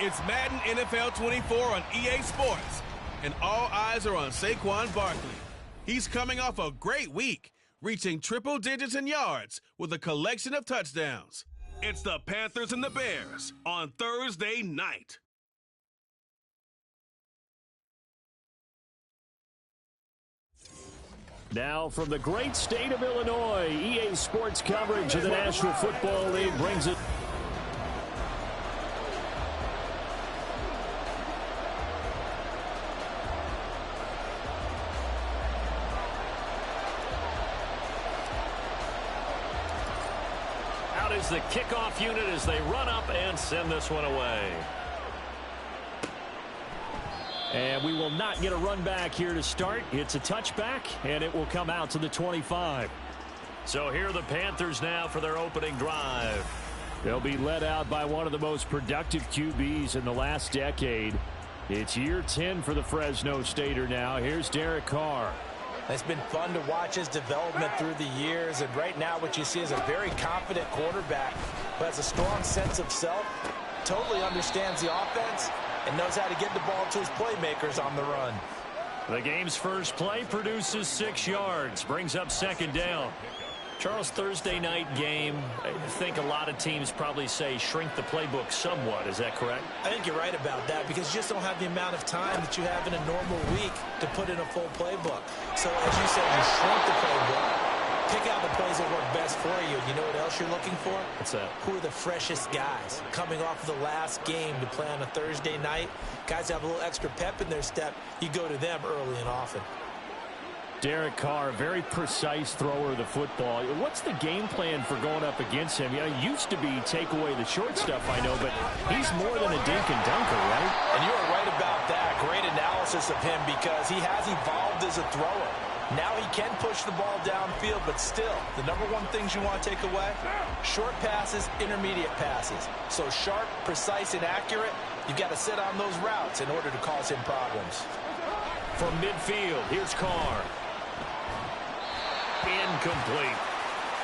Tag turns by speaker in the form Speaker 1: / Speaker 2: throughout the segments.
Speaker 1: It's Madden NFL 24 on EA Sports, and all eyes are on Saquon Barkley. He's coming off a great week, reaching triple digits in yards with a collection of touchdowns. It's the Panthers and the Bears on Thursday night.
Speaker 2: Now from the great state of Illinois, EA Sports coverage of the National Football League brings it. Out is the kickoff unit as they run up and send this one away. And we will not get a run back here to start. It's a touchback, and it will come out to the 25. So here are the Panthers now for their opening drive. They'll be led out by one of the most productive QBs in the last decade. It's year 10 for the Fresno Stater now. Here's Derek Carr.
Speaker 3: It's been fun to watch his development through the years, and right now what you see is a very confident quarterback who has a strong sense of self, totally understands the offense, and knows how to get the ball to his playmakers on the run.
Speaker 2: The game's first play produces 6 yards, brings up second down. Charles, Thursday night game, I think a lot of teams probably say shrink the playbook somewhat. Is that correct?
Speaker 3: I think you're right about that because you just don't have the amount of time that you have in a normal week to put in a full playbook. So as you said, you shrink the playbook. Pick out the plays that work best for you. You know what else you're looking for?
Speaker 2: What's that?
Speaker 3: Who are the freshest guys coming off of the last game to play on a Thursday night? Guys have a little extra pep in their step. You go to them early and often.
Speaker 2: Derek Carr, very precise thrower of the football. What's the game plan for going up against him? You know, it used to be take away the short stuff, I know, but he's more than a dink and dunker, right?
Speaker 3: And you are right about that. Great analysis of him because he has evolved as a thrower. Now he can push the ball downfield, but still, the number one things you want to take away, short passes, intermediate passes. So sharp, precise, and accurate, you've got to sit on those routes in order to cause him problems.
Speaker 2: From midfield, here's Carr. Incomplete.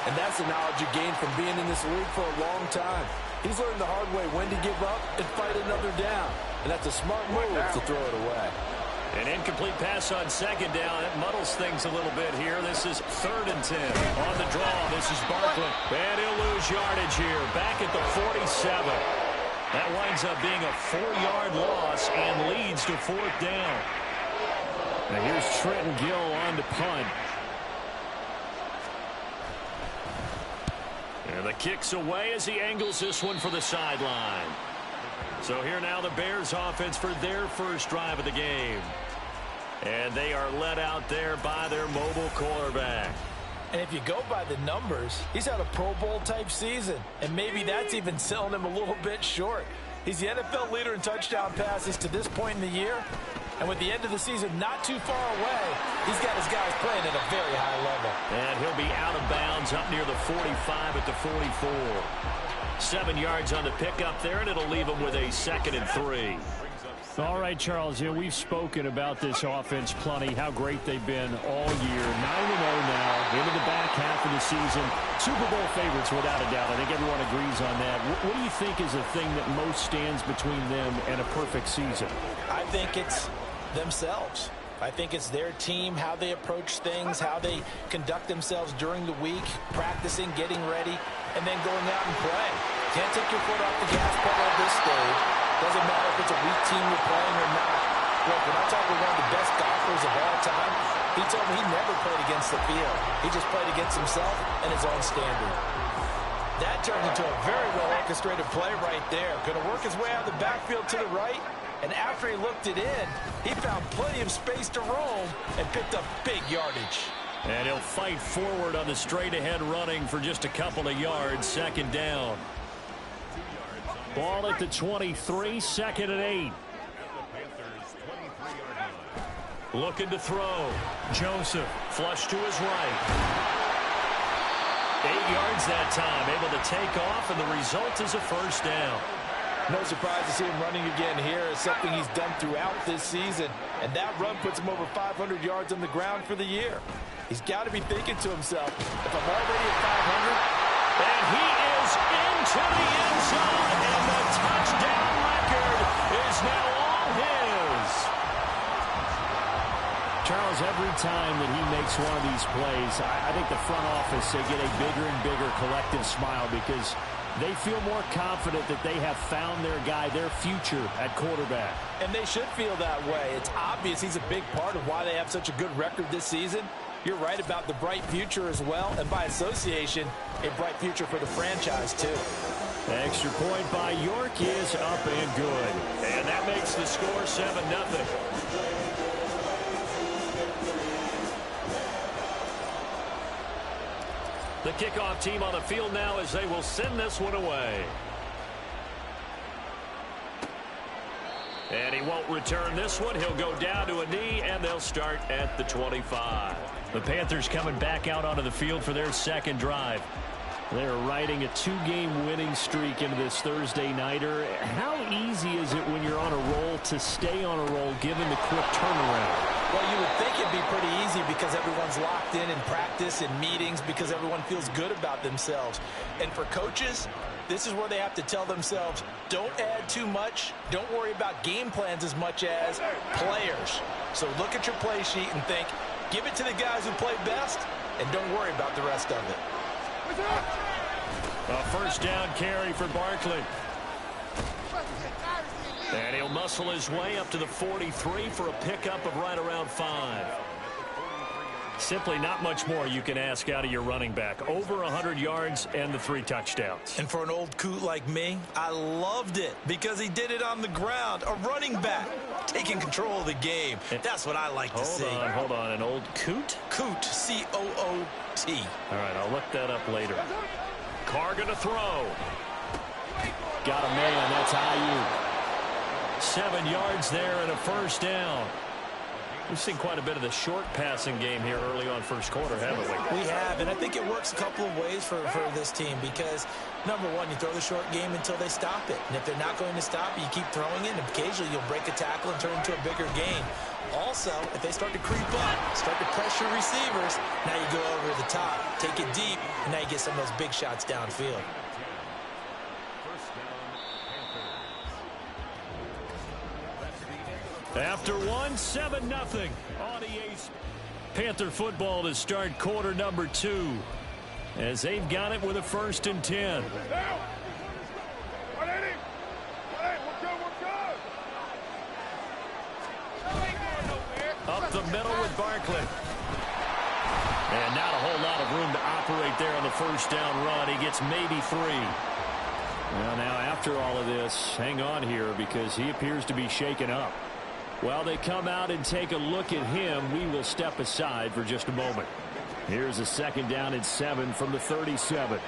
Speaker 4: And that's the knowledge you gain from being in this league for a long time. He's learned the hard way when to give up and fight another down. And that's a smart move to throw it away.
Speaker 2: An incomplete pass on second down. That muddles things a little bit here. This is 3rd and 10. On the draw, this is Barkley. And he'll lose yardage here. Back at the 47. That winds up being a 4-yard loss and leads to 4th down. Now here's Trenton Gill on to punt. And the kick's away as he angles this one for the sideline. So here now the Bears offense for their first drive of the game. And they are led out there by their mobile quarterback.
Speaker 3: And if you go by the numbers, he's had a Pro Bowl type season. And maybe that's even selling him a little bit short. He's the NFL leader in touchdown passes to this point in the year. And with the end of the season not too far away, he's got his guys playing at a very high level.
Speaker 2: And he'll be out of bounds up near the 45 at the 44. 7 yards on the pickup there, and it'll leave him with a 2nd and 3. All right, Charles, you know, we've spoken about this offense plenty, how great they've been all year. 9-0 now, into the back half of the season. Super Bowl favorites without a doubt. I think everyone agrees on that. What do you think is the thing that most stands between them and a perfect season?
Speaker 3: I think it's themselves. I think it's their team, how they approach things, how they conduct themselves during the week, practicing, getting ready, and then going out and play. Can't take your foot off the gas pedal at this stage. Doesn't matter if it's a weak team you're playing or not. Look, when I talk with one of the best golfers of all time, he told me he never played against the field. He just played against himself and his own standard. That turned into a very well-orchestrated play right there. Going to work his way out of the backfield to the right. And after he looked it in, he found plenty of space to roam and picked up big yardage.
Speaker 2: And he'll fight forward on the straight-ahead running for just a couple of yards. 2nd down. Ball at the 23, 2nd and 8. Looking to throw. Joseph, flush to his right. 8 yards that time, able to take off, and the result is a 1st down.
Speaker 3: No surprise to see him running again here. It's something he's done throughout this season. And that run puts him over 500 yards on the ground for the year. He's got to be thinking to himself, if I'm already at 500.
Speaker 2: And he is into the end zone, and the touchdown record time that he makes one of these plays, I think the front office, they get a bigger and bigger collective smile because they feel more confident that they have found their guy, their future at quarterback.
Speaker 3: And they should feel that way. It's obvious he's a big part of why they have such a good record this season. You're right about the bright future as well, and by association, a bright future for the franchise too.
Speaker 2: The extra point by York is up and good.
Speaker 5: And that makes the score 7-0. The kickoff team on the field now as they will send this one away. And he won't return this one. He'll go down to a knee, and they'll start at the 25.
Speaker 2: The Panthers coming back out onto the field for their second drive. They're riding a 2-game winning streak into this Thursday nighter. How easy is it when you're on a roll to stay on a roll given the quick turnaround?
Speaker 3: Well, you would think it'd be pretty easy because everyone's locked in practice and meetings because everyone feels good about themselves. And for coaches, this is where they have to tell themselves, don't add too much. Don't worry about game plans as much as players. So look at your play sheet and think, give it to the guys who play best, and don't worry about the rest of it.
Speaker 2: A first down carry for Barkley.
Speaker 5: And he'll muscle his way up to the 43 for a pickup of right around 5.
Speaker 2: Simply not much more you can ask out of your running back. Over 100 yards and the 3 touchdowns.
Speaker 3: And for an old coot like me, I loved it because he did it on the ground. A running back taking control of the game. That's what I like to see.
Speaker 2: Hold on. An old coot?
Speaker 3: Coot, C-O-O-T.
Speaker 2: All right, I'll look that up later.
Speaker 5: Carr going to throw.
Speaker 2: Got a man. That's Ayuk. 7 yards there and a first down. We've seen quite a bit of the short passing game here early on first quarter, haven't we?
Speaker 3: We have, and I think it works a couple of ways for this team because, number one, you throw the short game until they stop it. And if they're not going to stop it, you keep throwing it, and occasionally you'll break a tackle and turn it into a bigger gain. Also, if they start to creep up, start to pressure receivers, now you go over the top, take it deep, and now you get some of those big shots downfield.
Speaker 2: After 7-0 on EA. Panther football to start quarter number 2 as they've got it with a 1st and 10. Up the middle with Barkley. And not a whole lot of room to operate there on the first down run. He gets maybe 3. Well, now after all of this, hang on here because he appears to be shaken up. While they come out and take a look at him, we will step aside for just a moment. Here's a 2nd down and 7 from the 37.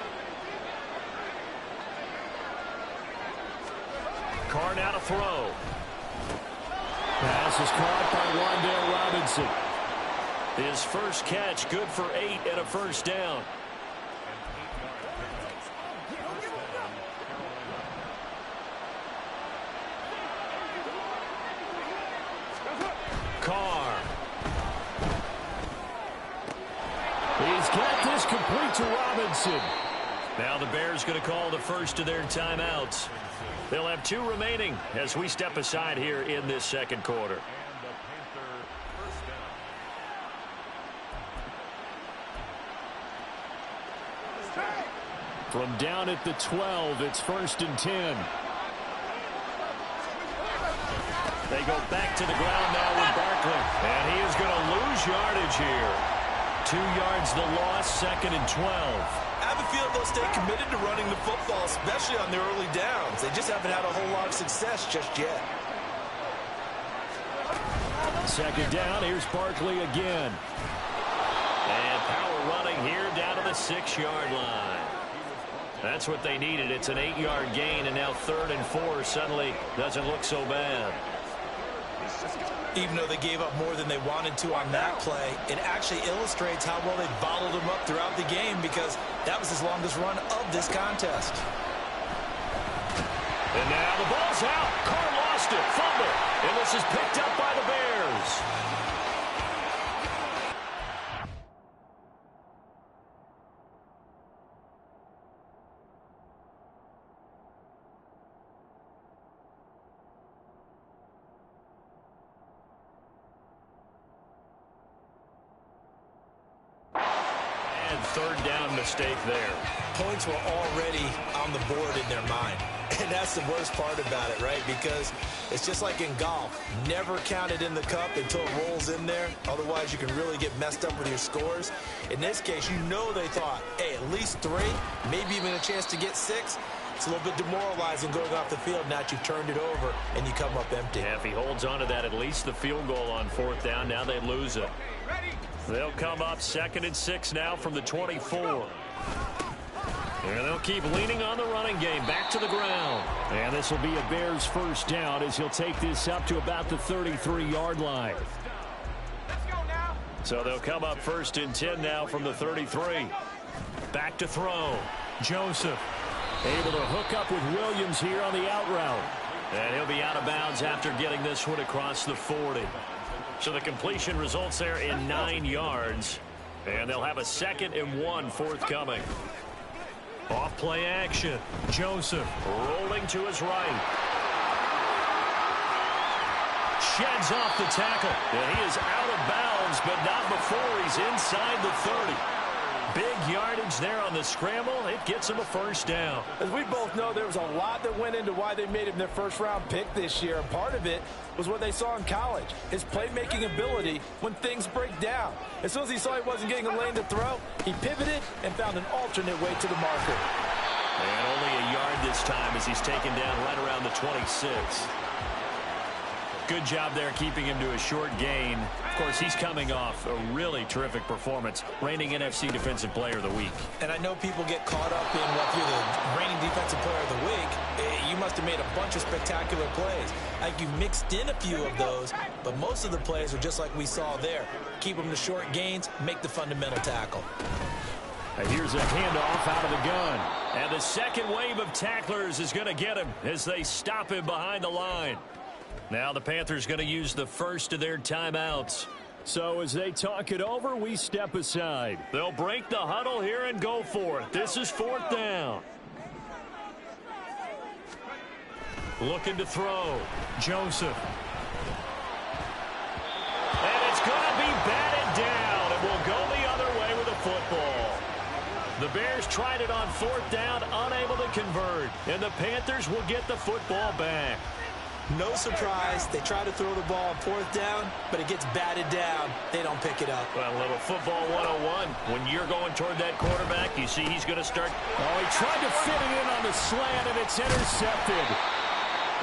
Speaker 5: Carr now to throw.
Speaker 2: Pass is caught by Wan'Dale Robinson.
Speaker 5: His first catch, good for 8 and a first down. Carr.
Speaker 2: He's got this complete to Robinson.
Speaker 5: Now the Bears going to call the first of their timeouts. They'll have 2 remaining as we step aside here in this second quarter.
Speaker 2: From down at the 12, it's 1st and 10.
Speaker 5: They go back to the ground now with Barkley. And he is going to lose yardage here. 2 yards the loss, 2nd and 12.
Speaker 3: I have a feeling they'll stay committed to running the football, especially on their early downs. They just haven't had a whole lot of success just yet.
Speaker 2: 2nd down, here's Barkley again.
Speaker 5: And power running here down to the 6-yard line. That's what they needed. It's an 8-yard gain, and now 3rd and 4 suddenly doesn't look so bad.
Speaker 3: Even though they gave up more than they wanted to on that play, it actually illustrates how well they bottled them up throughout the game because that was his longest run of this contest.
Speaker 5: And now the ball's out. Carr lost it. Fumble. And this is picked up by the Bears.
Speaker 2: third down mistake there.
Speaker 3: Points were already on the board in their mind. And that's the worst part about it, right? Because it's just like in golf. Never count it in the cup until it rolls in there. Otherwise, you can really get messed up with your scores. In this case, you know they thought, hey, at least 3, maybe even a chance to get 6. It's a little bit demoralizing going off the field. Now that you've turned it over and you come up empty.
Speaker 2: Yeah, if he holds on to that, at least the field goal on 4th down. Now they lose it. They'll come up 2nd and 6 now from the 24. And they'll keep leaning on the running game. Back to the ground. And this will be a Bears first down as he'll take this up to about the 33-yard line. So they'll come up 1st and 10 now from the 33. Back to throw. Joseph able to hook up with Williams here on the out route. And he'll be out of bounds after getting this one across the 40. So the completion results there in 9 yards. And they'll have a 2nd and 1 forthcoming. Off play action. Joseph rolling to his right. Sheds off the tackle. And he is out of bounds, but not before he's inside the 30. Big yardage there on the scramble. It gets him a first down.
Speaker 3: As we both know, there was a lot that went into why they made him their first-round pick this year. And part of it was what they saw in college, his playmaking ability when things break down. As soon as he saw he wasn't getting a lane to throw, he pivoted and found an alternate way to the marker.
Speaker 2: And only a yard this time as he's taken down right around the 26. Good job there keeping him to a short gain. Of course, he's coming off a really terrific performance, reigning NFC Defensive Player of the Week.
Speaker 3: And I know people get caught up in, well, if you're the reigning Defensive Player of the Week, you must have made a bunch of spectacular plays. Like you mixed in a few of those, but most of the plays are just like we saw there. Keep them to short gains, make the fundamental tackle.
Speaker 2: And here's a handoff out of the gun. And the second wave of tacklers is going to get him as they stop him behind the line. Now the Panthers going to use the first of their timeouts. So as they talk it over, we step aside. They'll break the huddle here and go for it. This is 4th down. Looking to throw. Joseph. And it's going to be batted down. And will go the other way with a football. The Bears tried it on 4th down, unable to convert. And the Panthers will get the football back.
Speaker 3: No surprise, they try to throw the ball on 4th down, but it gets batted down. They don't pick it up.
Speaker 2: Well, a little football 101. When you're going toward that quarterback, you see he's going to start. Oh, he tried to fit it in on the slant, and it's intercepted.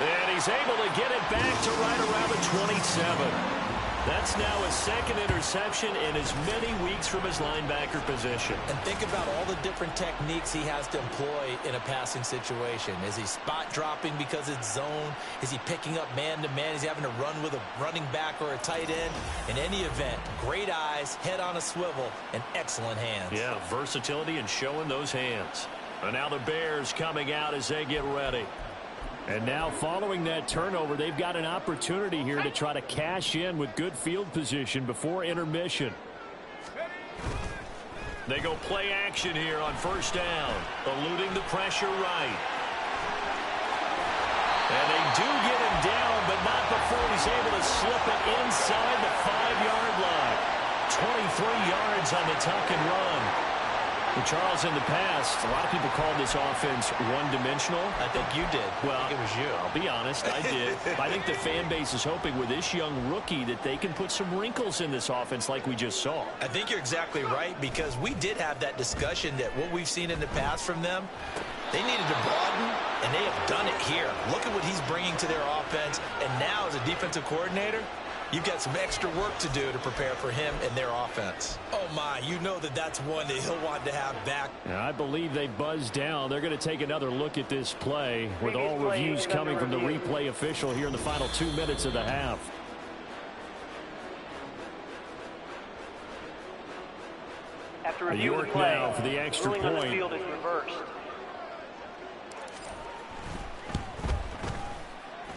Speaker 2: And he's able to get it back to right around the 27. That's now his 2nd interception in as many weeks from his linebacker position.
Speaker 3: And think about all the different techniques he has to employ in a passing situation. Is he spot dropping because it's zone? Is he picking up man-to-man? Is he having to run with a running back or a tight end? In any event, great eyes, head on a swivel, and excellent hands.
Speaker 2: Yeah, versatility and showing those hands. And now the Bears coming out as they get ready. And now following that turnover, they've got an opportunity here to try to cash in with good field position before intermission. They go play action here on 1st down, eluding the pressure right. And they do get him down, but not before he's able to slip it inside the 5-yard line. 23 yards on the tuck and run. Well, Charles, in the past, a lot of people called this offense one-dimensional.
Speaker 3: I think you did.
Speaker 2: Well,
Speaker 3: I think it was you.
Speaker 2: I'll be honest, I did. I think the fan base is hoping with this young rookie that they can put some wrinkles in this offense like we just saw.
Speaker 3: I think you're exactly right, because we did have that discussion that what we've seen in the past from them, they needed to broaden, and they have done it here. Look at what he's bringing to their offense, and now as a defensive coordinator, you've got some extra work to do to prepare for him and their offense. Oh, my, you know that that's one that he'll want to have back.
Speaker 2: I believe they buzzed down. They're going to take another look at this play with all reviews coming from the replay official here in the final 2 minutes of the half.
Speaker 6: After reviewing the play,
Speaker 2: now for the extra
Speaker 6: point. On the field is reversed.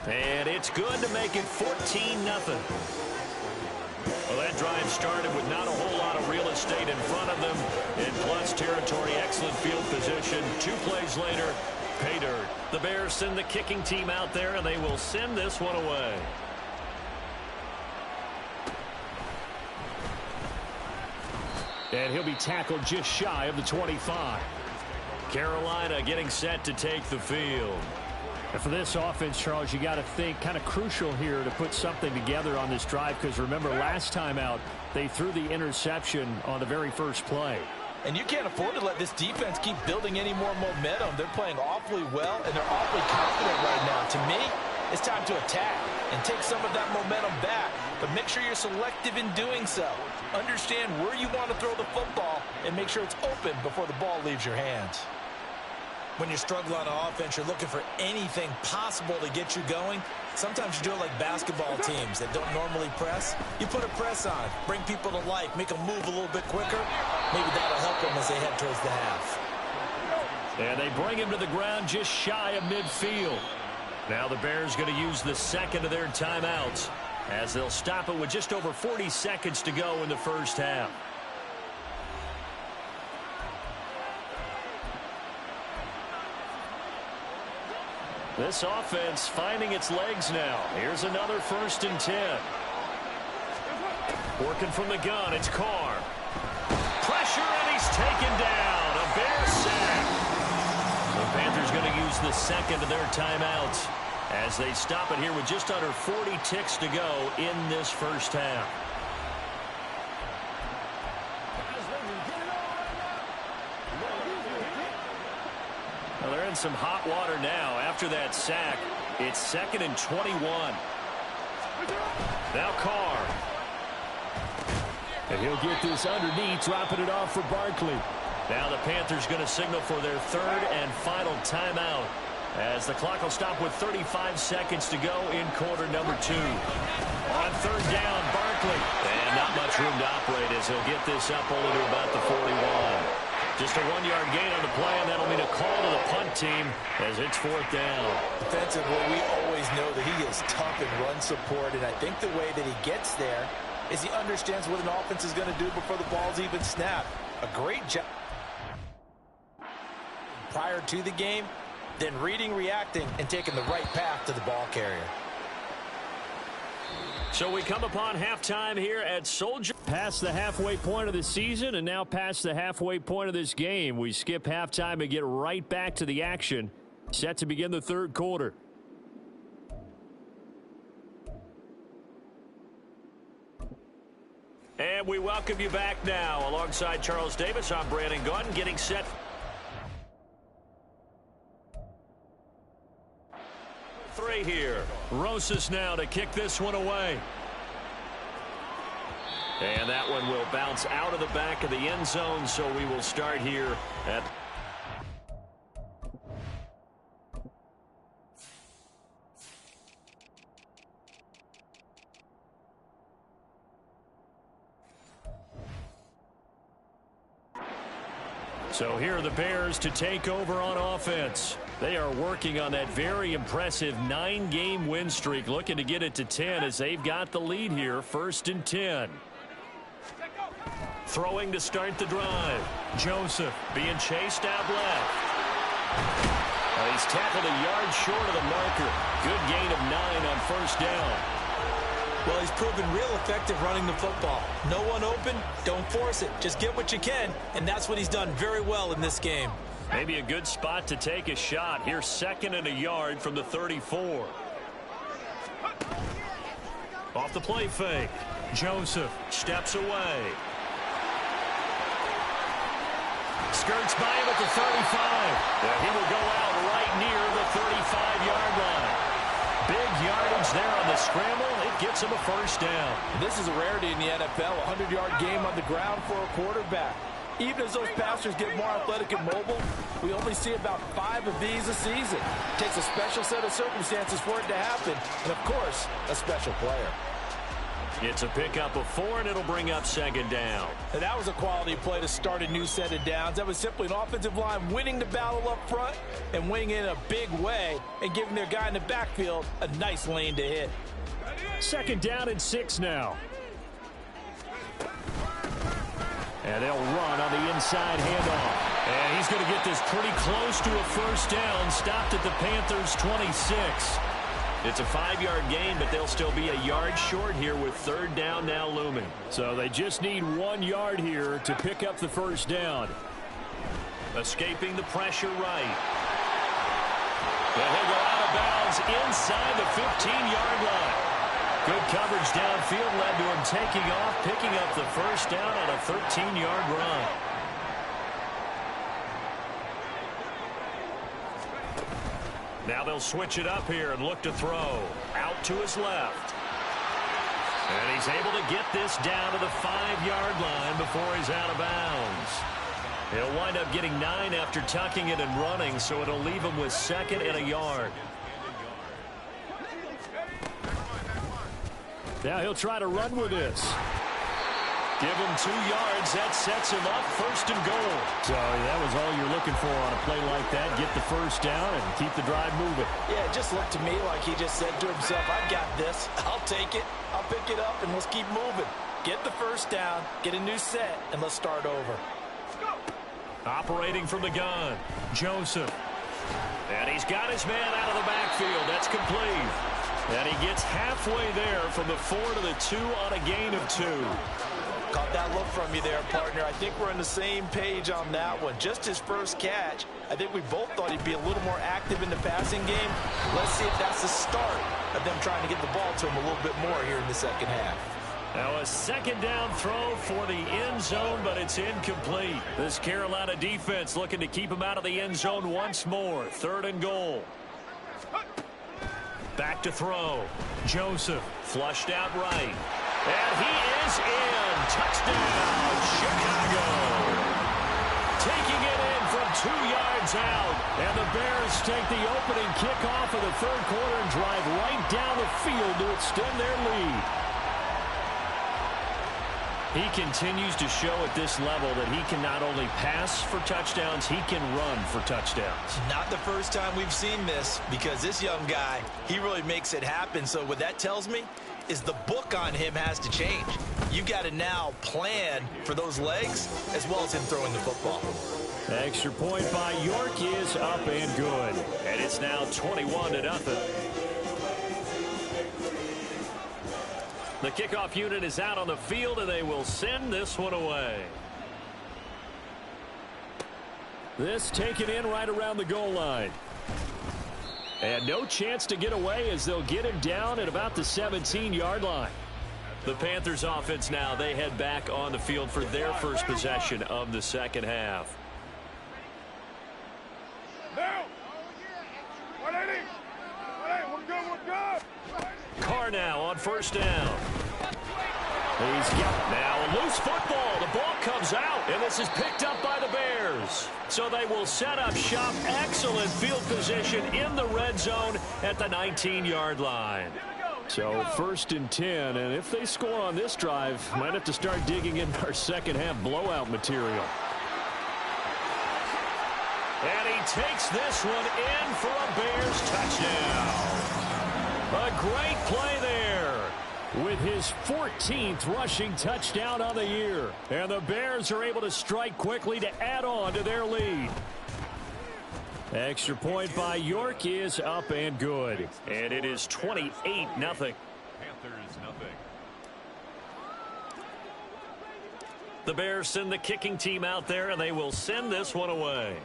Speaker 2: And it's good to make it 14-0. Well, that drive started with not a whole lot of real estate in front of them. In plus territory, excellent field position. 2 plays later, pay dirt. The Bears send the kicking team out there, and they will send this one away. And he'll be tackled just shy of the 25.
Speaker 5: Carolina getting set to take the field.
Speaker 2: And for this offense, Charles, you got to think kind of crucial here to put something together on this drive, because remember last time out they threw the interception on the very first play.
Speaker 3: And you can't afford to let this defense keep building any more momentum. They're playing awfully well, and they're awfully confident right now. To me, it's time to attack and take some of that momentum back, but make sure you're selective in doing so. Understand where you want to throw the football and make sure it's open before the ball leaves your hands. When you struggle on offense, you're looking for anything possible to get you going. Sometimes you do it like basketball teams that don't normally press. You put a press on, bring people to life, make them move a little bit quicker. Maybe that'll help them as they head towards the half.
Speaker 2: And they bring him to the ground just shy of midfield.
Speaker 5: Now the Bears going to use the second of their timeouts as they'll stop it with just over 40 seconds to go in the first half. This offense finding its legs now. Here's another 1st and 10. Working from the gun, it's Carr. Pressure, and he's taken down. A Bear sack. The Panthers going to use the second of their timeouts as they stop it here with just under 40 ticks to go in this first half. Well, they're in some hot water now. After that sack, it's 2nd and 21. Now Carr.
Speaker 2: And he'll get this underneath, dropping it off for Barkley.
Speaker 5: Now the Panthers going to signal for their 3rd and final timeout as the clock will stop with 35 seconds to go in quarter number 2. On 3rd down, Barkley. And not much room to operate as he'll get this up only to about the 41. Just a 1-yard gain on the play, and that'll mean a call to the punt team as it's 4th down.
Speaker 3: Defensively, we always know that he is tough in run support, and I think the way that he gets there is he understands what an offense is going to do before the ball's even snapped. A great job prior to the game, then reading, reacting, and taking the right path to the ball carrier.
Speaker 5: So we come upon halftime here at Soldier.
Speaker 2: Past the halfway point of the season and now past the halfway point of this game. We skip halftime and get right back to the action. Set to begin the 3rd quarter.
Speaker 5: And we welcome you back now. Alongside Charles Davis, I'm Brandon Gaudin getting set. Three here. Rosas now to kick this one away. And that one will bounce out of the back of the end zone, so we will start here at... So here are the Bears to take over on offense. They are working on that very impressive 9-game win streak, looking to get it to 10 as they've got the lead here, 1st and 10. Throwing to start the drive. Joseph being chased out left. He's tackled a yard short of the marker. Good gain of 9 on 1st down.
Speaker 3: Well, he's proven real effective running the football. No one open, don't force it. Just get what you can, and that's what he's done very well in this game.
Speaker 5: Maybe a good spot to take a shot. Here's 2nd and a yard from the 34. Off the play fake. Joseph steps away. Skirts by him at the 35. Yeah, he will go out right near the 35-yard line. Big yardage there on the scramble. It gets him a 1st down.
Speaker 3: This is a rarity in the NFL, a 100-yard game on the ground for a quarterback. Even as those passers get more athletic and mobile, we only see about 5 of these a season. It takes a special set of circumstances for it to happen, and, of course, a special player.
Speaker 5: It's a pickup of 4, and it'll bring up 2nd down.
Speaker 3: And that was a quality play to start a new set of downs. That was simply an offensive line winning the battle up front and winning in a big way and giving their guy in the backfield a nice lane to hit.
Speaker 2: 2nd down and 6 now. And they'll run on the inside handoff. And he's going to get this pretty close to a 1st down. Stopped at the Panthers' 26. It's a 5-yard gain, but they'll still be a yard short here with third down now looming.
Speaker 5: So they just need 1 yard here to pick up the first down.
Speaker 2: Escaping the pressure right. And he'll go out of bounds inside the 15-yard line. Good coverage downfield led to him taking off, picking up the first down on a 13-yard run. Now they'll switch it up here and look to throw. Out to his left. And he's able to get this down to the 5-yard line before he's out of bounds. He'll wind up getting 9 after tucking it and running, so it'll leave him with 2nd and a yard.
Speaker 5: Now he'll try to run with this.
Speaker 2: Give him 2 yards. That sets him up 1st and goal.
Speaker 5: So that was all you're looking for on a play like that. Get the first down and keep the drive moving.
Speaker 3: Yeah, it just looked to me like he just said to himself, I've got this. I'll take it. I'll pick it up, and let's keep moving. Get the first down, get a new set, and let's start over.
Speaker 2: Operating from the gun, Joseph. And he's got his man out of the backfield. That's complete. And he gets halfway there from the 4 to the 2 on a gain of 2.
Speaker 3: Caught that look from you there, partner. I think we're on the same page on that one. Just his first catch. I think we both thought he'd be a little more active in the passing game. Let's see if that's the start of them trying to get the ball to him a little bit more here in the second half.
Speaker 2: Now a 2nd down throw for the end zone, but it's incomplete. This Carolina defense looking to keep him out of the end zone once more. 3rd and goal. Back to throw. Joseph flushed out right. And he is in. Touchdown, Chicago. Taking it in from 2 yards out. And the Bears take the opening kickoff of the 3rd quarter and drive right down the field to extend their lead. He continues to show at this level that he can not only pass for touchdowns, he can run for touchdowns.
Speaker 3: Not the first time we've seen this, because this young guy, he really makes it happen. So what that tells me is the book on him has to change. You got to now plan for those legs as well as him throwing the football.
Speaker 5: Extra point by York is up and good.
Speaker 2: And it's now 21-0. The kickoff unit is out on the field, and they will send this one away.
Speaker 5: This taken in right around the goal line. And no chance to get away as they'll get him down at about the 17-yard line.
Speaker 2: The Panthers offense now, they head back on the field for their first possession of the second half. Carr now on 1st down.
Speaker 5: He's got
Speaker 2: now a loose football. The ball comes out, and this is picked up by the Bears. So they will set up shop. Excellent field position in the red zone at the 19-yard line.
Speaker 5: So 1st and 10, and if they score on this drive, might have to start digging into our second half blowout material.
Speaker 2: And he takes this one in for a Bears touchdown. A great play there.
Speaker 5: With his 14th rushing touchdown on the year. And the Bears are able to strike quickly to add on to their lead. Extra point by York is up and good.
Speaker 2: And it is 28-0.
Speaker 1: Panthers, nothing.
Speaker 2: The Bears send the kicking team out there, and they will send this one away.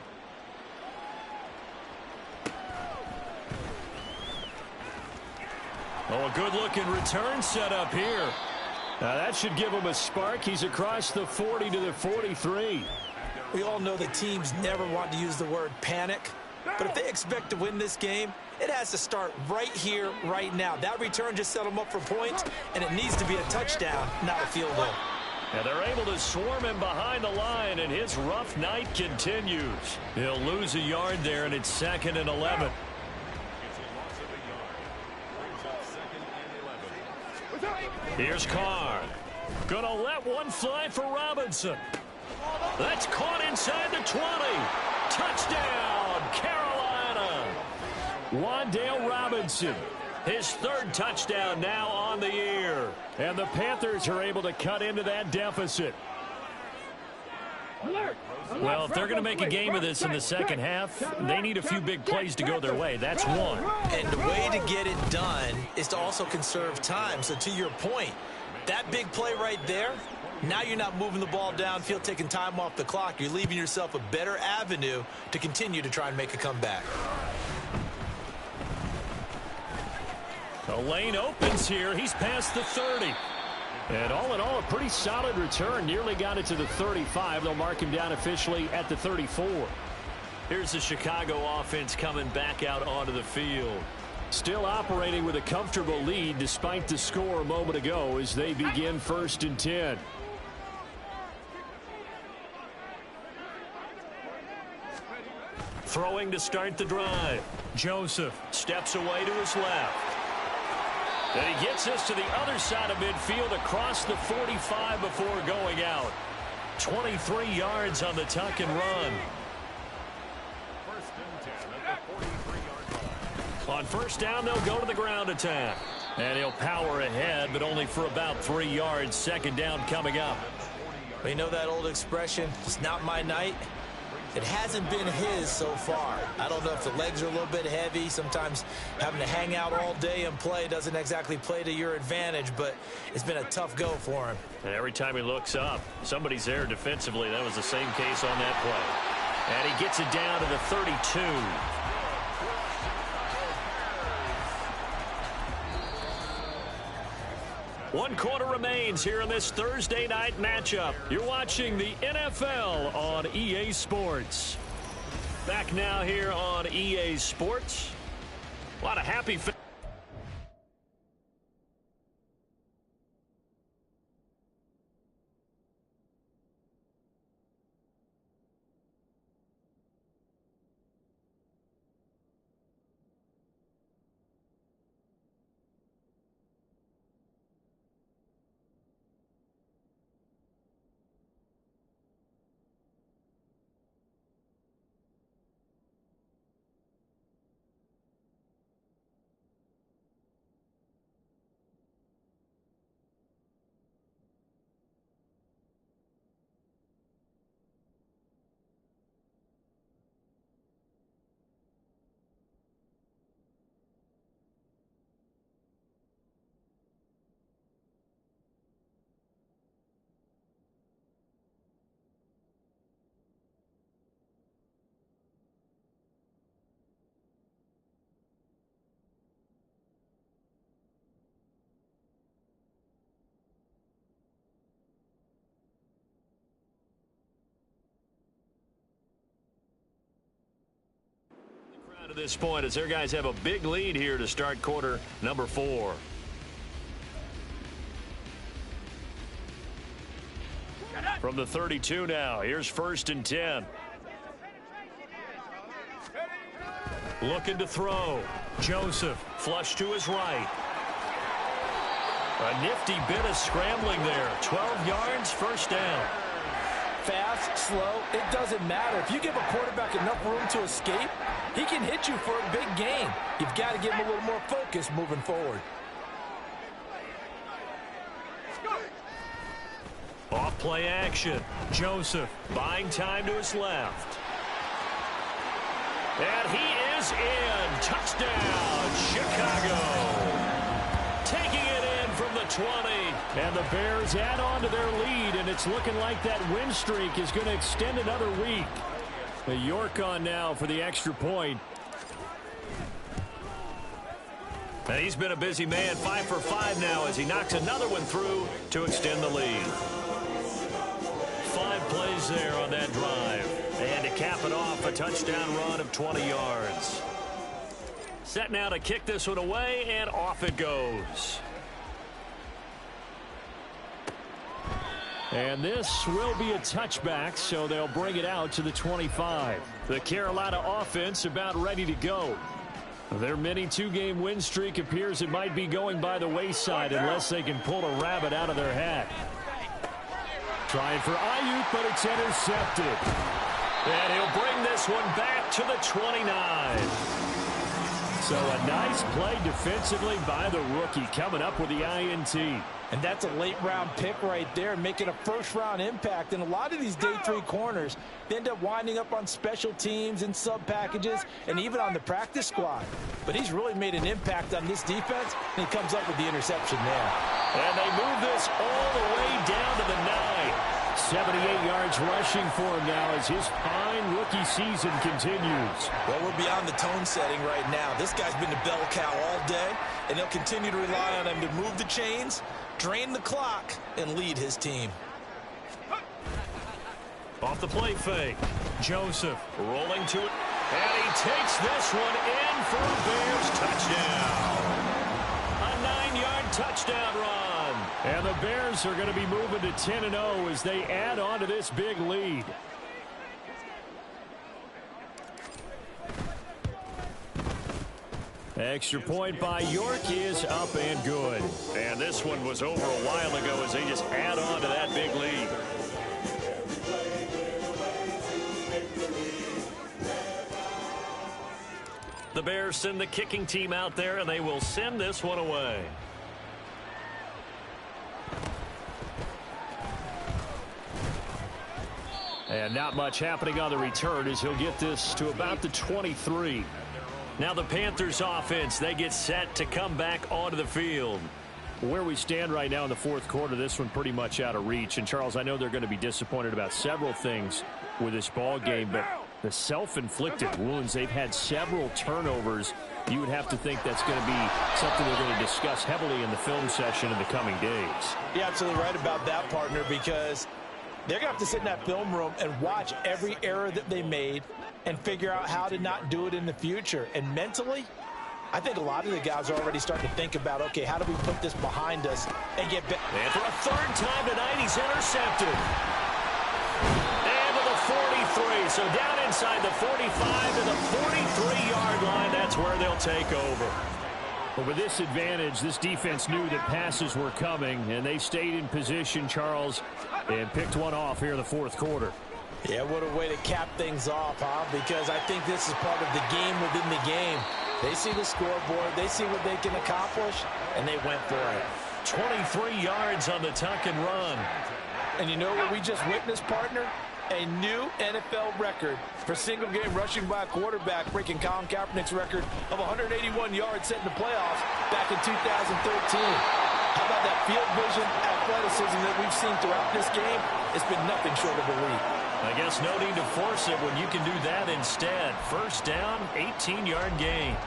Speaker 5: Oh, a good-looking return set up here. Now that should give him a spark. He's across the 40 to the 43.
Speaker 3: We all know that teams never want to use the word panic, but if they expect to win this game, it has to start right here, right now. That return just set them up for points, and it needs to be a touchdown, not a field goal.
Speaker 2: And they're able to swarm him behind the line, and his rough night continues. He'll lose a yard there, and it's 2nd and 11. Here's Carr. Gonna let one fly for Robinson. That's caught inside the 20. Touchdown, Carolina.
Speaker 5: Wan'Dale Robinson.
Speaker 2: His 3rd touchdown now on the year.
Speaker 5: And the Panthers are able to cut into that deficit.
Speaker 2: Well, if they're going to make a game of this in the second half, they need a few big plays to go their way. That's one.
Speaker 3: And the way to get it done is to also conserve time. So to your point, that big play right there, now you're not moving the ball downfield, taking time off the clock. You're leaving yourself a better avenue to continue to try and make a comeback.
Speaker 2: The lane opens here. He's past the 30. And all in all, a pretty solid return. Nearly got it to the 35. They'll mark him down officially at the 34.
Speaker 5: Here's the Chicago offense coming back out onto the field.
Speaker 2: Still operating with a comfortable lead despite the score a moment ago as they begin 1st and 10.
Speaker 5: Throwing to start the drive.
Speaker 2: Joseph
Speaker 5: Steps away to his left.
Speaker 2: And he gets us to the other side of midfield across the 45 before going out.
Speaker 5: 23 yards on the tuck and run.
Speaker 2: On first down, they'll go to the ground attack. And he'll power ahead, but only for about 3 yards. Second down coming up.
Speaker 3: Well, you know that old expression, it's not my night? It hasn't been his so far. I don't know if the legs are a little bit heavy. Sometimes having to hang out all day and play doesn't exactly play to your advantage, but it's been a tough go for him.
Speaker 5: And every time he looks up, somebody's there defensively. That was the same case on that play.
Speaker 2: And he gets it down to the 32. One quarter remains here in this Thursday night matchup. You're watching the NFL on EA Sports. Back now here on EA Sports. A lot of happy fans. To this point, as their guys have a big lead here to start quarter number 4. From the 32 now, here's 1st and 10. Looking to throw. Joseph flush to his right. A nifty bit of scrambling there. 12 yards, first down.
Speaker 3: Fast, slow, it doesn't matter. If you give a quarterback enough room to escape, he can hit you for a big gain. You've got to give him a little more focus moving forward.
Speaker 2: Off play action. Joseph buying time to his left. And he is in. Touchdown, Chicago. Taking it in from the 20. And the Bears add on to their lead, and it's looking like that win streak is going to extend another week. The York on now for the extra point.
Speaker 5: And he's been a busy man, 5 for 5 now as he knocks another one through to extend the lead.
Speaker 2: 5 plays there on that drive.
Speaker 5: And to cap it off, a touchdown run of 20 yards.
Speaker 2: Set now to kick this one away, and off it goes. And this will be a touchback, so they'll bring it out to the 25. The Carolina offense about ready to go. Their mini 2-game win streak appears it might be going by the wayside unless they can pull a rabbit out of their hat. Trying for Ayuk, but it's intercepted.
Speaker 5: And he'll bring this one back to the 29.
Speaker 2: So a nice play defensively by the rookie coming up with the INT.
Speaker 3: And that's a late-round pick right there, making a first-round impact. And a lot of these day 3 corners, they end up winding up on special teams and sub-packages and even on the practice squad. But he's really made an impact on this defense, and he comes up with the interception there.
Speaker 2: And they move this all the way down to the 9. 78 yards rushing for him now as his fine rookie season continues.
Speaker 3: Well, we're beyond the tone setting right now. This guy's been the bell cow all day, and they'll continue to rely on him to move the chains, drain the clock, and lead his team.
Speaker 2: Off the play fake. Joseph rolling to it. And he takes this one in for a Bears touchdown. A 9-yard touchdown run. And the Bears are going to be moving to 10-0 as they add on to this big lead. Extra point by York is up and good. And this one was over a while ago as they just add on to that big lead. The Bears send the kicking team out there, and they will send this one away. And not much happening on the return as he'll get this to about the 23. Now the Panthers offense, they get set to come back onto the field. Where we stand right now in the fourth quarter, this one pretty much out of reach. And Charles, I know they're going to be disappointed about several things with this ball game, but the self-inflicted wounds, they've had several turnovers. You would have to think that's going to be something they're going to discuss heavily in the film session in the coming days.
Speaker 3: You're absolutely right about that, partner, because they're going to have to sit in that film room and watch every error that they made and figure out how to not do it in the future. And mentally, I think a lot of the guys are already starting to think about, okay, how do we put this behind us and get back?
Speaker 2: And for a third time tonight, he's intercepted. And to the 43. So down inside the 45 to the 43-yard line. That's where they'll take over. But with this advantage, this defense knew that passes were coming, and they stayed in position, Charles, and picked one off here in the fourth quarter.
Speaker 3: Yeah, what a way to cap things off, huh? Because I think this is part of the game within the game. They see the scoreboard, they see what they can accomplish, and they went for it.
Speaker 2: 23 yards on the tuck and run.
Speaker 3: And you know what we just witnessed, partner? A new NFL record for single-game rushing by a quarterback, breaking Colin Kaepernick's record of 181 yards set in the playoffs back in 2013. How about that field vision, athleticism that we've seen throughout this game? It's been nothing short of elite.
Speaker 2: I guess no need to force it when you can do that instead. First down, 18-yard gain.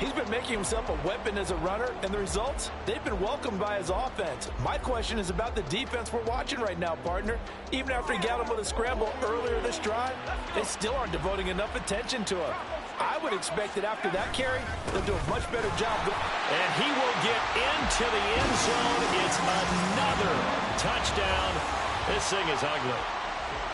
Speaker 3: He's been making himself a weapon as a runner, and the results, they've been welcomed by his offense. My question is about the defense we're watching right now, partner. Even after he got him with a scramble earlier this drive, they still aren't devoting enough attention to him. I would expect that after that carry, they'll do a much better job.
Speaker 2: And he will get into the end zone. It's another touchdown. This thing is ugly.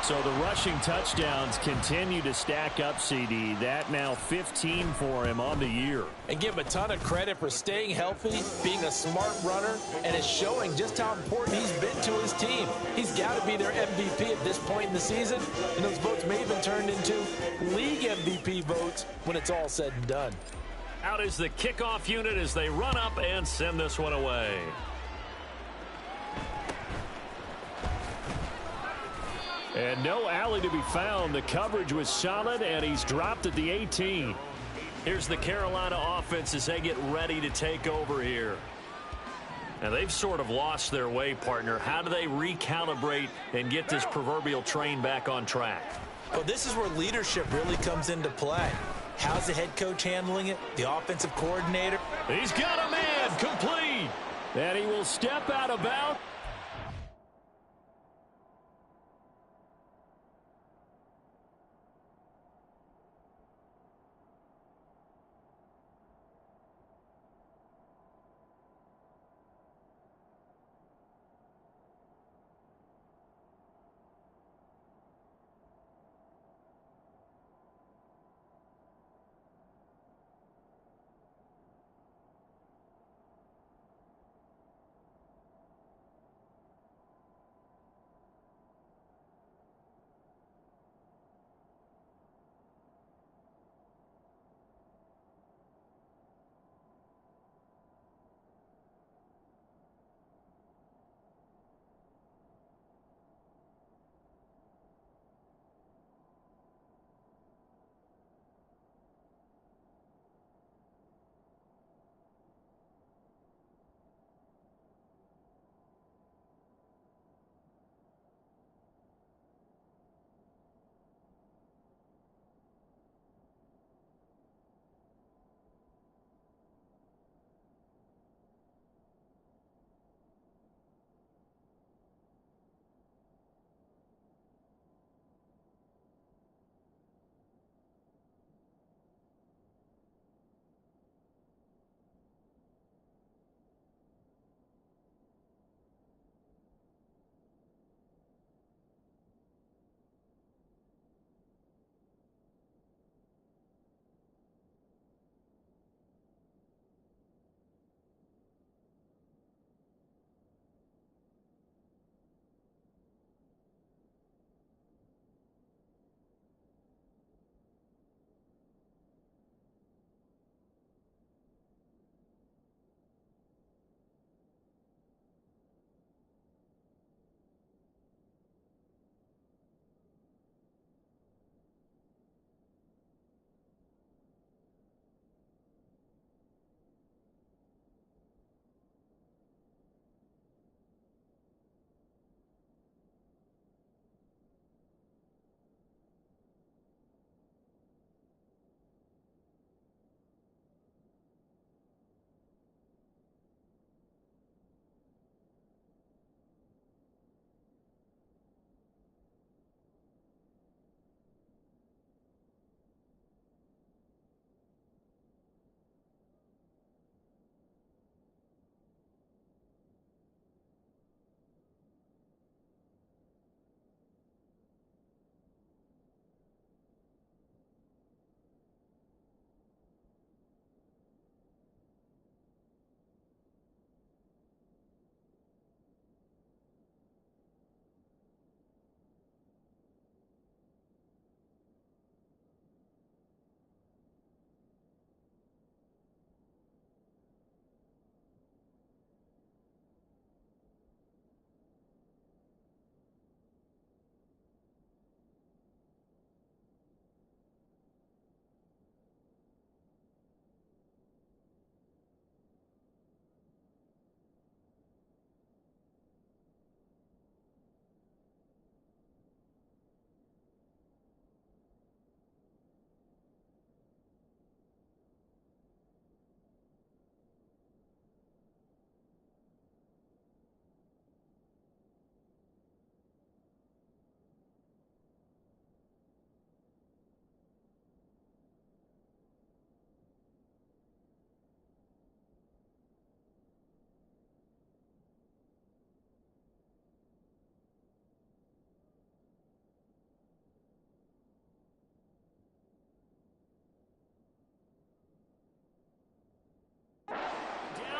Speaker 2: So the rushing touchdowns continue to stack up, CD. That now 15 for him on the year.
Speaker 3: And give him a ton of credit for staying healthy, being a smart runner, and it's showing just how important he's been to his team. He's got to be their MVP at this point in the season, and those votes may have been turned into league MVP votes when it's all said and done.
Speaker 2: Out is the kickoff unit as they run up and send this one away. And no alley to be found. The coverage was solid, and he's dropped at the 18. Here's the Carolina offense as they get ready to take over here. And they've sort of lost their way, partner. How do they recalibrate and get this proverbial train back on track?
Speaker 3: Well, this is where leadership really comes into play. How's the head coach handling it? The offensive coordinator?
Speaker 2: He's got a man complete. And he will step out of bounds.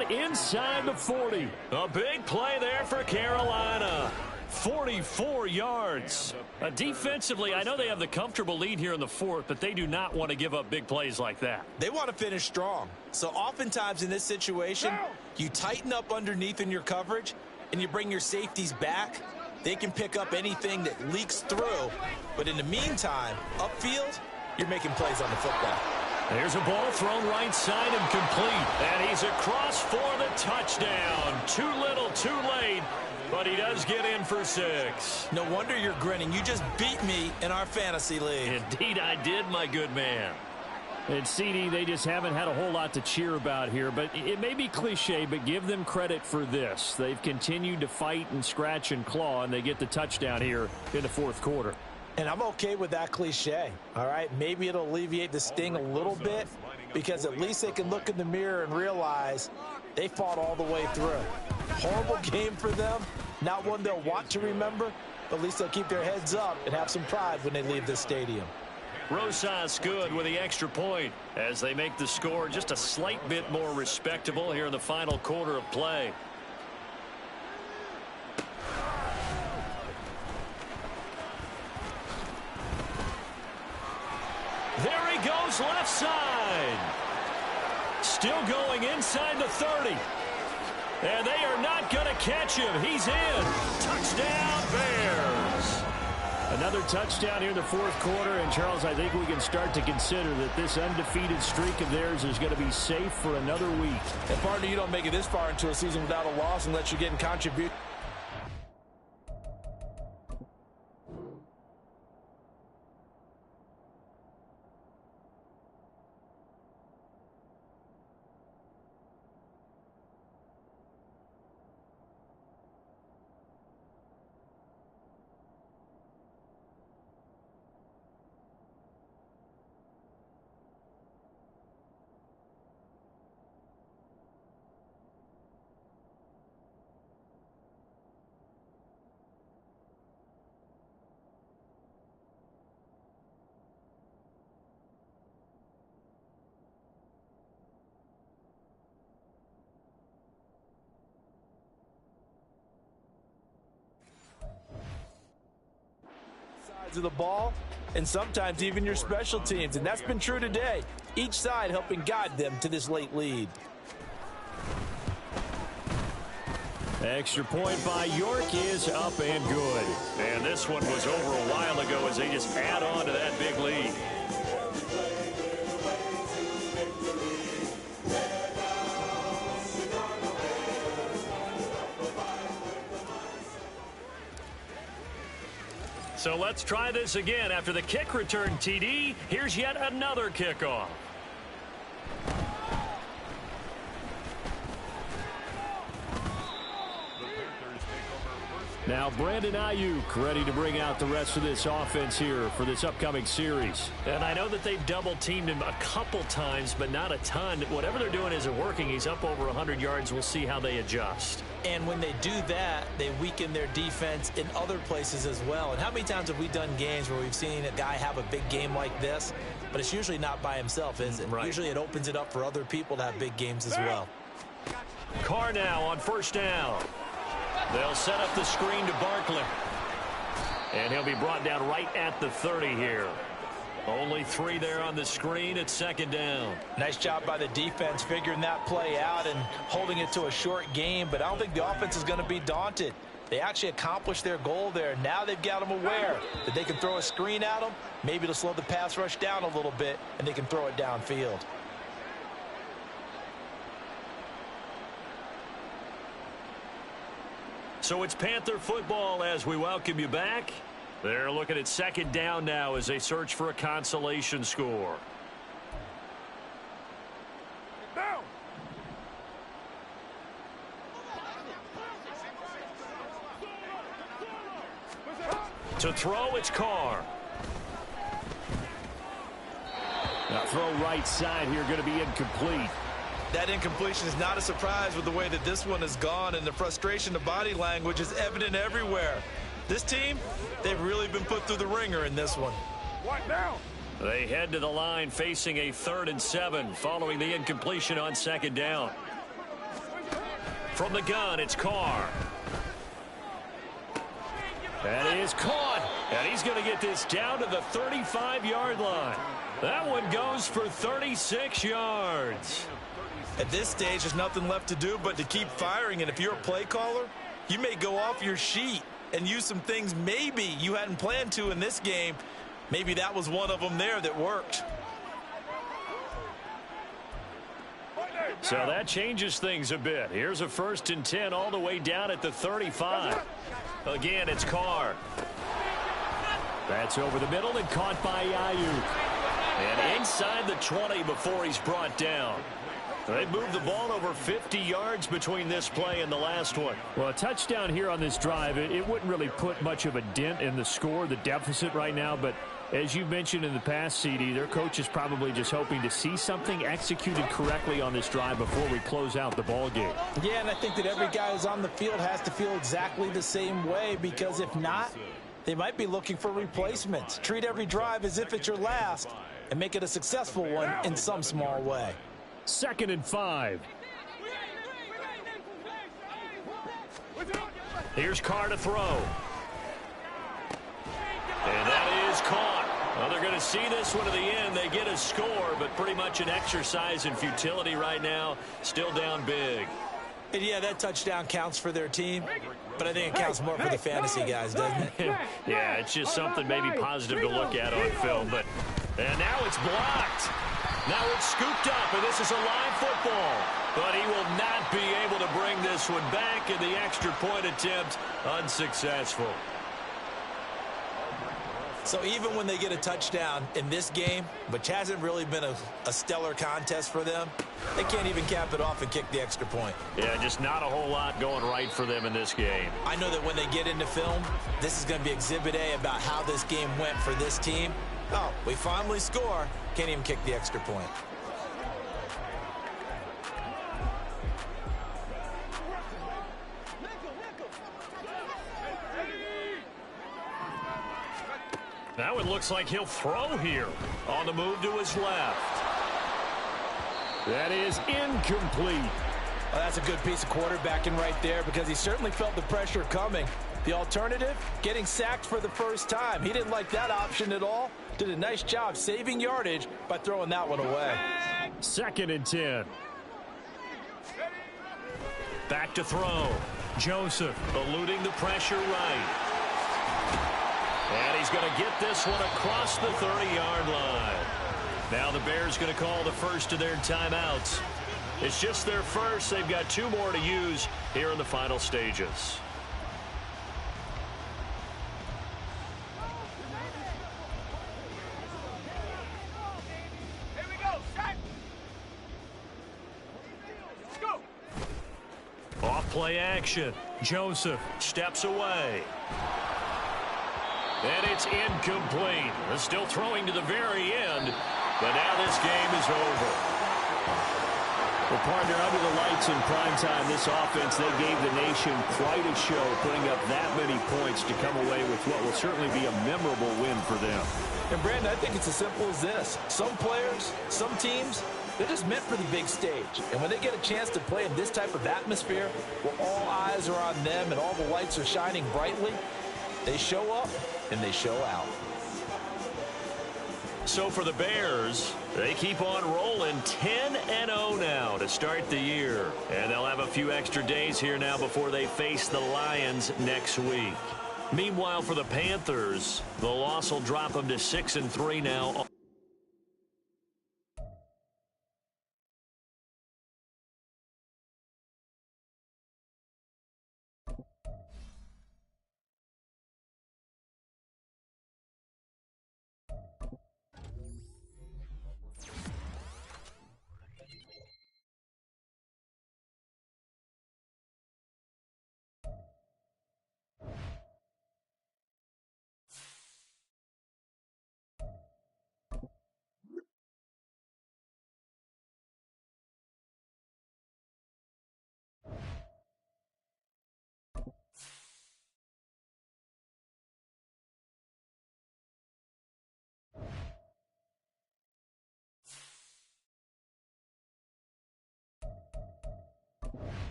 Speaker 2: down inside the 40.
Speaker 5: A big play there for Carolina. 44 yards.
Speaker 2: Defensively, I know they have the comfortable lead here in the fourth, but they do not want to give up big plays like that.
Speaker 3: They want to finish strong. So oftentimes in this situation, you tighten up underneath in your coverage and you bring your safeties back. They can pick up anything that leaks through. But in the meantime, upfield, you're making plays on the football.
Speaker 2: There's a ball thrown right side and complete.
Speaker 5: And he's across for the touchdown. Too little, too late. But he does get in for 6.
Speaker 3: No wonder you're grinning. You just beat me in our fantasy league.
Speaker 5: Indeed I did, my good man.
Speaker 2: And CD, they just haven't had a whole lot to cheer about here. But it may be cliche, but give them credit for this. They've continued to fight and scratch and claw, and they get the touchdown here in the fourth quarter.
Speaker 3: And I'm okay with that cliche, all right? Maybe it'll alleviate the sting a little bit because at least they can look in the mirror and realize they fought all the way through. Horrible game for them, not one they'll want to remember, but at least they'll keep their heads up and have some pride when they leave this stadium.
Speaker 5: Rosas good with the extra point as they make the score just a slight bit more respectable here in the final quarter of play. There he goes left side. Still going inside the 30. And they are not going to catch him. He's in. Touchdown, Bears.
Speaker 2: Another touchdown here in the fourth quarter. And, Charles, I think we can start to consider that this undefeated streak of theirs is going to be safe for another week.
Speaker 3: And, partner, you don't make it this far into a season without a loss unless you're getting contribution. Of the ball and sometimes even your special teams, and that's been true today. Each side helping guide them to this late lead.
Speaker 2: Extra point by York is up and good.
Speaker 5: And this one was over a while ago as they just add on to that big lead. So let's try this again. After the kick return TD, here's yet another kickoff.
Speaker 2: Now Brandon Ayuk ready to bring out the rest of this offense here for this upcoming series.
Speaker 5: And I know that they've double-teamed him a couple times, but not a ton. Whatever they're doing isn't working. He's up over 100 yards. We'll see how they adjust.
Speaker 3: And when they do that, they weaken their defense in other places as well. And how many times have we done games where we've seen a guy have a big game like this, but it's usually not by himself, is it?
Speaker 5: Right.
Speaker 3: Usually it opens it up for other people to have big games as well.
Speaker 5: Carr now on first down. They'll set up the screen to Barkley. And he'll be brought down right at the 30 here. Only 3 there on the screen at second down.
Speaker 3: Nice job by the defense figuring that play out and holding it to a short game, but I don't think the offense is going to be daunted. They actually accomplished their goal there. Now they've got them aware that they can throw a screen at them, maybe to slow the pass rush down a little bit, and they can throw it downfield.
Speaker 5: So it's Panther football as we welcome you back. They're looking at second down now as they search for a consolation score.
Speaker 7: Down.
Speaker 5: To throw, it's Carr.
Speaker 2: Now throw right side here, going to be incomplete.
Speaker 3: That incompletion is not a surprise with the way that this one has gone, and the frustration of body language is evident everywhere. This team, they've really been put through the ringer in this one.
Speaker 7: One down.
Speaker 5: They head to the line facing a 3rd and 7 following the incompletion on second down.
Speaker 2: From the gun, it's Carr. That is caught. And he's going to get this down to the 35-yard line. That one goes for 36 yards.
Speaker 3: At this stage, there's nothing left to do but to keep firing. And if you're a play caller, you may go off your sheet and use some things maybe you hadn't planned to in this game. Maybe that was one of them there that worked.
Speaker 2: So that changes things a bit. Here's a 1st and 10 all the way down at the 35. Again, it's Carr. That's over the middle and caught by Ayuk. And inside the 20 before he's brought down. They moved the ball over 50 yards between this play and the last one.
Speaker 5: Well, a touchdown here on this drive, it wouldn't really put much of a dent in the score, the deficit right now. But as you mentioned in the past, CD, their coach is probably just hoping to see something executed correctly on this drive before we close out the ball game.
Speaker 3: Yeah, and I think that every guy who's on the field has to feel exactly the same way, because if not, they might be looking for replacements. Treat every drive as if it's your last and make it a successful one in some small way.
Speaker 5: 2nd and 5.
Speaker 2: Here's Carr to throw. And that is caught. Well, they're going to see this one to the end. They get a score, but pretty much an exercise in futility right now. Still down big.
Speaker 3: And yeah, that touchdown counts for their team, but I think it counts more for the fantasy guys, doesn't it?
Speaker 2: Yeah, it's just something maybe positive to look at on film. And now it's blocked. Now it's scooped up, and this is a live football. But he will not be able to bring this one back, and the extra point attempt unsuccessful.
Speaker 3: So even when they get a touchdown in this game, which hasn't really been a stellar contest for them, they can't even cap it off and kick the extra point.
Speaker 2: Yeah, just not a whole lot going right for them in this game.
Speaker 3: I know that when they get into film, this is going to be Exhibit A about how this game went for this team. Oh, we finally score. Can't even kick the extra point.
Speaker 2: Now it looks like he'll throw here. On the move to his left.
Speaker 5: That is incomplete.
Speaker 3: Well, that's a good piece of quarterbacking right there, because he certainly felt the pressure coming. The alternative, getting sacked for the first time. He didn't like that option at all. Did a nice job saving yardage by throwing that one away.
Speaker 5: 2nd and 10.
Speaker 2: Back to throw. Joseph eluding the pressure right. And he's going to get this one across the 30-yard line. Now the Bears going to call the first of their timeouts. It's just their first. They've got 2 more to use here in the final stages. Off-play action. Joseph steps away. And it's incomplete. They're still throwing to the very end, but now this game is over.
Speaker 5: Well, partner, under the lights in prime time, this offense, they gave the nation quite a show, putting up that many points to come away with what will certainly be a memorable win for them.
Speaker 3: And, Brandon, I think it's as simple as this. Some players, some teams, they're just meant for the big stage. And when they get a chance to play in this type of atmosphere, where all eyes are on them and all the lights are shining brightly, they show up and they show out.
Speaker 2: So for the Bears, they keep on rolling 10-0 now to start the year. And they'll have a few extra days here now before they face the Lions next week. Meanwhile, for the Panthers, the loss will drop them to 6-3 now.